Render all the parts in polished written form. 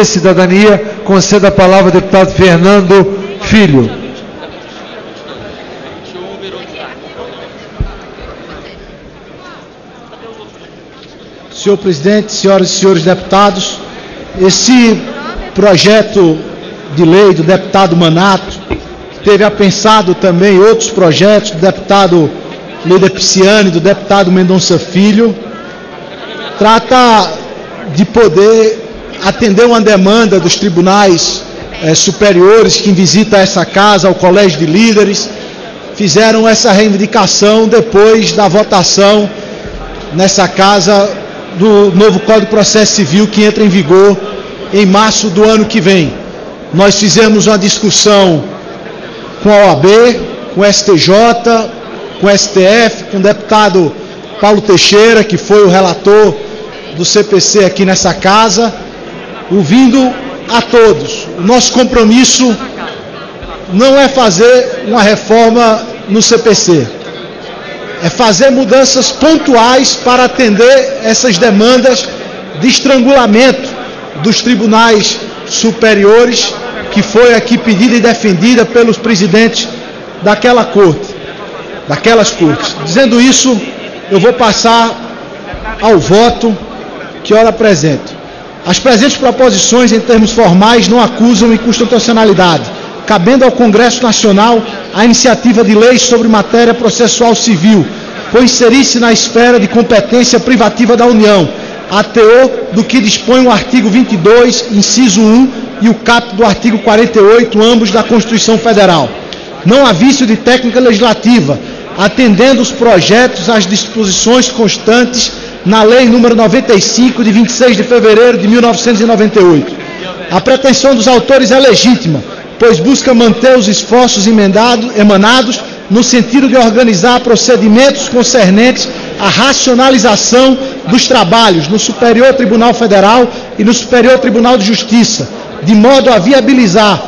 e Cidadania. Conceda a palavra ao deputado Fernando Filho. Senhor presidente, senhoras e senhores deputados, esse projeto de lei do deputado Manato teve apensado também outros projetos do deputado Leda Pisciani, do deputado Mendonça Filho. Trata de poder atender uma demanda dos tribunais superiores que visitam essa casa, ao Colégio de Líderes, fizeram essa reivindicação depois da votação nessa casa do novo Código de Processo Civil, que entra em vigor em março do ano que vem. Nós fizemos uma discussão com a OAB, com o STJ, com o STF, com o deputado Paulo Teixeira, que foi o relator do CPC aqui nessa casa, ouvindo a todos. O nosso compromisso não é fazer uma reforma no CPC, é fazer mudanças pontuais para atender essas demandas de estrangulamento dos tribunais superiores, que foi aqui pedida e defendida pelos presidentes daquelas cortes. Dizendo isso, eu vou passar ao voto que ora apresento. As presentes proposições, em termos formais, não acusam inconstitucionalidade, cabendo ao Congresso Nacional a iniciativa de lei sobre matéria processual civil, por inserir-se na esfera de competência privativa da União, a teor do que dispõe o artigo 22, inciso 1, e o caput do artigo 48, ambos da Constituição Federal. Não há vício de técnica legislativa, atendendo os projetos às disposições constantes na Lei nº 95, de 26 de fevereiro de 1998. A pretensão dos autores é legítima, pois busca manter os esforços emanados no sentido de organizar procedimentos concernentes à racionalização dos trabalhos no Superior Tribunal Federal e no Superior Tribunal de Justiça, de modo a viabilizar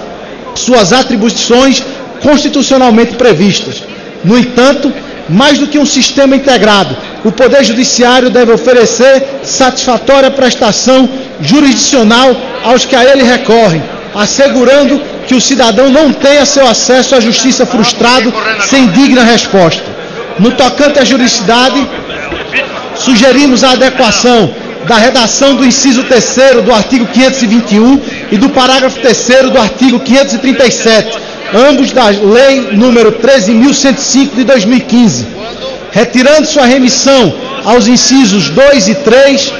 suas atribuições constitucionalmente previstas. No entanto, mais do que um sistema integrado, o Poder Judiciário deve oferecer satisfatória prestação jurisdicional aos que a ele recorrem, assegurando que o cidadão não tenha seu acesso à justiça frustrado sem digna resposta. No tocante à juridicidade, sugerimos a adequação da redação do inciso 3º do artigo 521 e do parágrafo 3º do artigo 537, ambos da Lei número 13.105 de 2015, retirando sua remissão aos incisos 2 e 3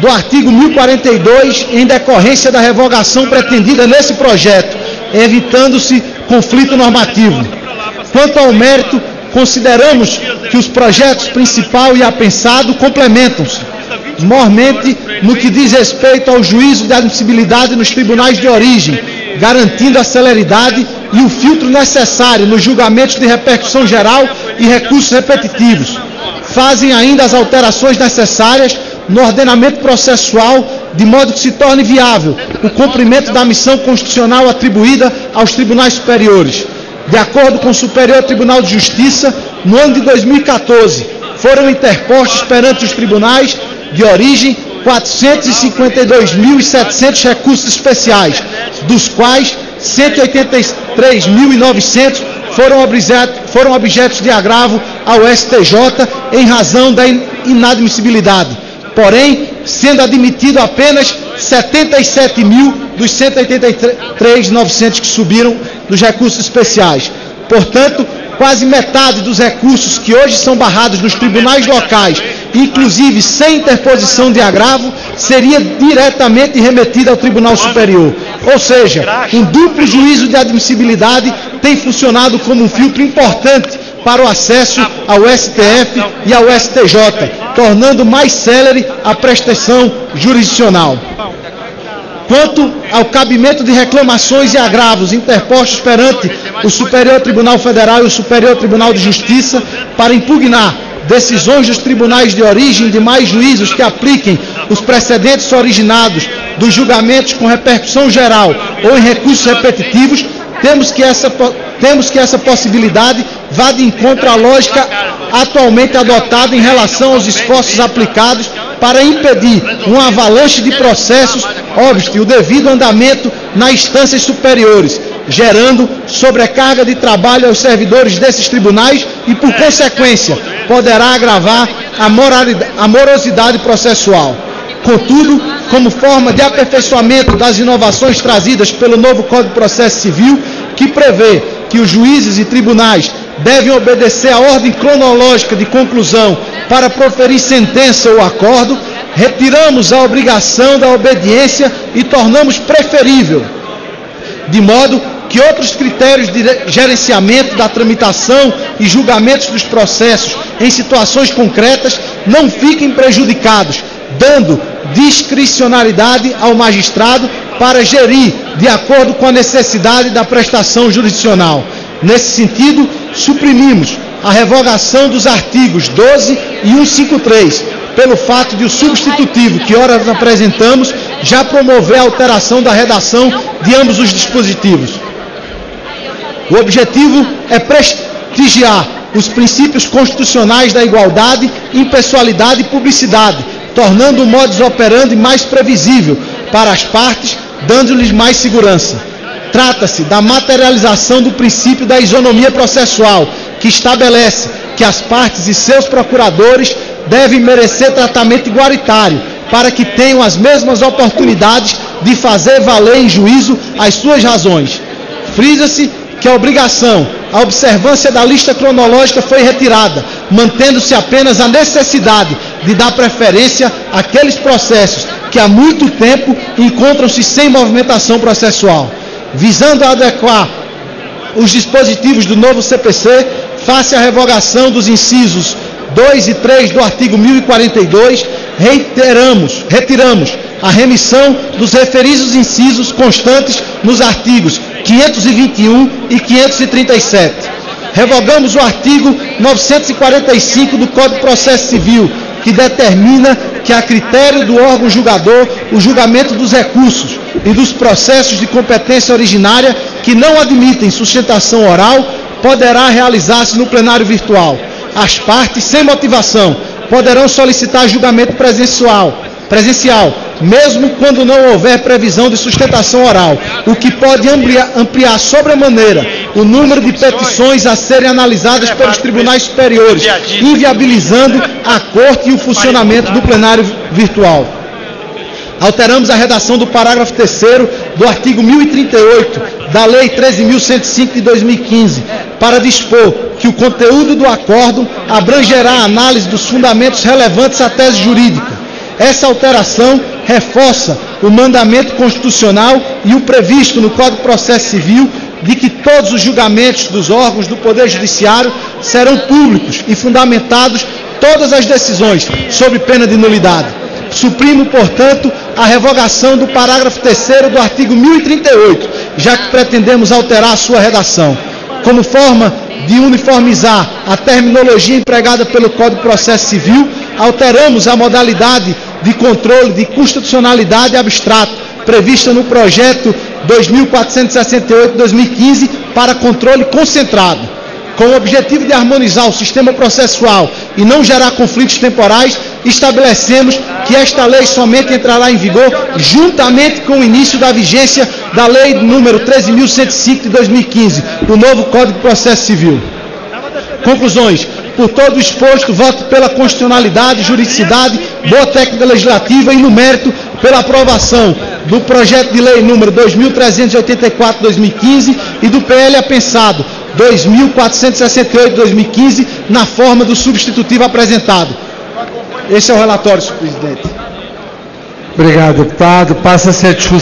do artigo 1042, em decorrência da revogação pretendida nesse projeto, evitando-se conflito normativo. Quanto ao mérito, consideramos que os projetos principal e apensado complementam-se, mormente no que diz respeito ao juízo de admissibilidade nos tribunais de origem, garantindo a celeridade e o filtro necessário nos julgamentos de repercussão geral e recursos repetitivos. Fazem ainda as alterações necessárias no ordenamento processual, de modo que se torne viável o cumprimento da missão constitucional atribuída aos tribunais superiores. De acordo com o Superior Tribunal de Justiça, no ano de 2014, foram interpostos perante os tribunais de origem 452.700 recursos especiais, dos quais 183.900 foram objetos de agravo ao STJ em razão da inadmissibilidade, porém, sendo admitido apenas 77.000 dos 183.900 que subiram dos recursos especiais. Portanto, quase metade dos recursos que hoje são barrados nos tribunais locais, inclusive sem interposição de agravo, seria diretamente remetida ao Tribunal Superior. Ou seja, um duplo juízo de admissibilidade tem funcionado como um filtro importante para o acesso ao STF e ao STJ, tornando mais célere a prestação jurisdicional. Quanto ao cabimento de reclamações e agravos interpostos perante o Superior Tribunal Federal e o Superior Tribunal de Justiça para impugnar decisões dos tribunais de origem de mais juízos que apliquem os precedentes originados dos julgamentos com repercussão geral ou em recursos repetitivos, temos que essa possibilidade vá de encontro à lógica atualmente adotada em relação aos esforços aplicados para impedir uma avalanche de processos obste o devido andamento nas instâncias superiores, gerando sobrecarga de trabalho aos servidores desses tribunais e, por consequência, poderá agravar a morosidade processual. Contudo, como forma de aperfeiçoamento das inovações trazidas pelo novo Código de Processo Civil, que prevê que os juízes e tribunais devem obedecer à ordem cronológica de conclusão para proferir sentença ou acordo, retiramos a obrigação da obediência e tornamos preferível, de modo que outros critérios de gerenciamento da tramitação e julgamentos dos processos em situações concretas não fiquem prejudicados, dando discricionalidade ao magistrado para gerir de acordo com a necessidade da prestação jurisdicional. Nesse sentido, suprimimos a revogação dos artigos 12 e 153, pelo fato de o substitutivo que ora apresentamos já promover a alteração da redação de ambos os dispositivos. O objetivo é prestigiar os princípios constitucionais da igualdade, impessoalidade e publicidade, tornando o modus operandi mais previsível para as partes, dando-lhes mais segurança. Trata-se da materialização do princípio da isonomia processual, que estabelece que as partes e seus procuradores devem merecer tratamento igualitário, para que tenham as mesmas oportunidades de fazer valer em juízo as suas razões. Frisa-se que a obrigação, a observância da lista cronológica foi retirada, mantendo-se apenas a necessidade de dar preferência àqueles processos que há muito tempo encontram-se sem movimentação processual. Visando adequar os dispositivos do novo CPC, face à revogação dos incisos 2 e 3 do artigo 1042, retiramos a remissão dos referidos incisos constantes nos artigos 521 e 537. Revogamos o artigo 945 do Código de Processo Civil, que determina que, a critério do órgão julgador, o julgamento dos recursos e dos processos de competência originária que não admitem sustentação oral poderá realizar-se no plenário virtual. As partes, sem motivação, poderão solicitar julgamento presencial, mesmo quando não houver previsão de sustentação oral, o que pode ampliar sobremaneira o número de petições a serem analisadas pelos tribunais superiores, inviabilizando a Corte e o funcionamento do plenário virtual. Alteramos a redação do parágrafo 3º do artigo 1038 da Lei 13.105 de 2015, para dispor que o conteúdo do acórdão abrangerá a análise dos fundamentos relevantes à tese jurídica. Essa alteração reforça o mandamento constitucional e o previsto no Código de Processo Civil de que todos os julgamentos dos órgãos do Poder Judiciário serão públicos e fundamentados todas as decisões, sob pena de nulidade. Suprimo, portanto, a revogação do parágrafo 3º do artigo 1038, já que pretendemos alterar a sua redação. Como forma de uniformizar a terminologia empregada pelo Código de Processo Civil, alteramos a modalidade de controle de constitucionalidade abstrato, prevista no projeto 2468/2015 para controle concentrado. Com o objetivo de harmonizar o sistema processual e não gerar conflitos temporais, estabelecemos que esta lei somente entrará em vigor juntamente com o início da vigência da Lei número 13.105 de 2015, o novo Código de Processo Civil. Conclusões. Por todo o exposto, voto pela constitucionalidade, juridicidade, boa técnica legislativa e, no mérito, pela aprovação do projeto de lei número 2.384/2015 e do PL apensado 2.468/2015, na forma do substitutivo apresentado. Esse é o relatório, senhor presidente. Obrigado, deputado. Passa-se a discussão.